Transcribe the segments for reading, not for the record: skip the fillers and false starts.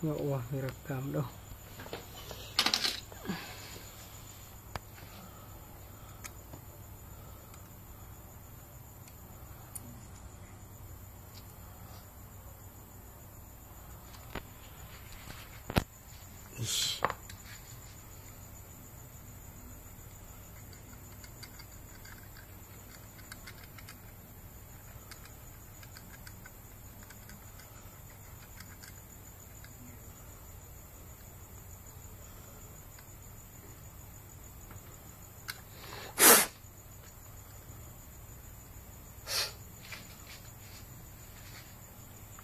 Ya Allah, direkam doh. Ish.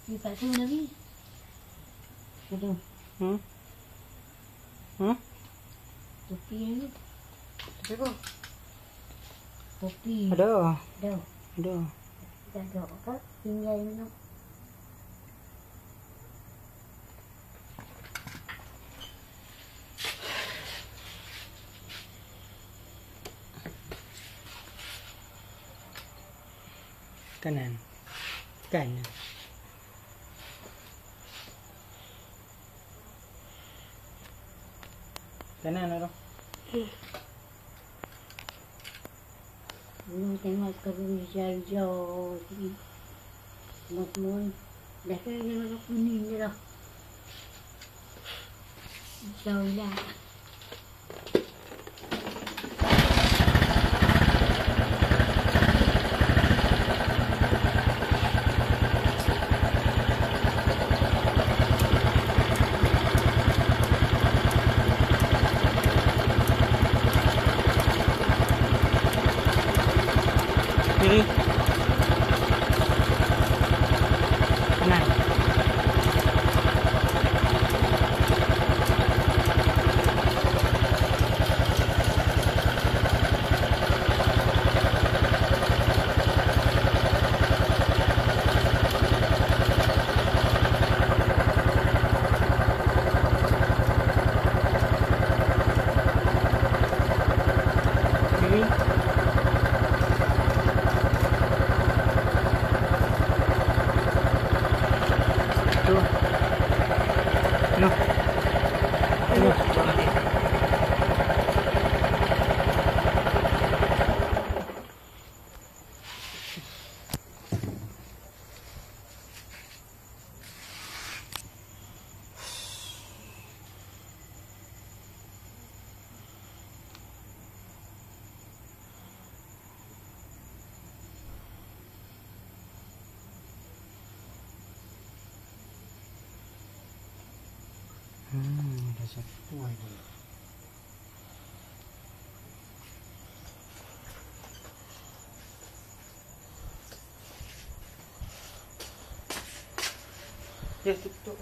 Lipat tu Nabi. Aduh. Topi ni. Topi apa? Topi. Aduh. Aduh. Aduh. Dah ada apa? Tinggal minum. Kanan. Kanan. Kanan ada. Belum tengok sekarang hijau-hijau sikit. Semua dah kena warna kuning je dah. Hijau lah. Kiri. Kanan. Kiri. Tuh. No. Tuh. Dah satu lagi. Ya, tutup.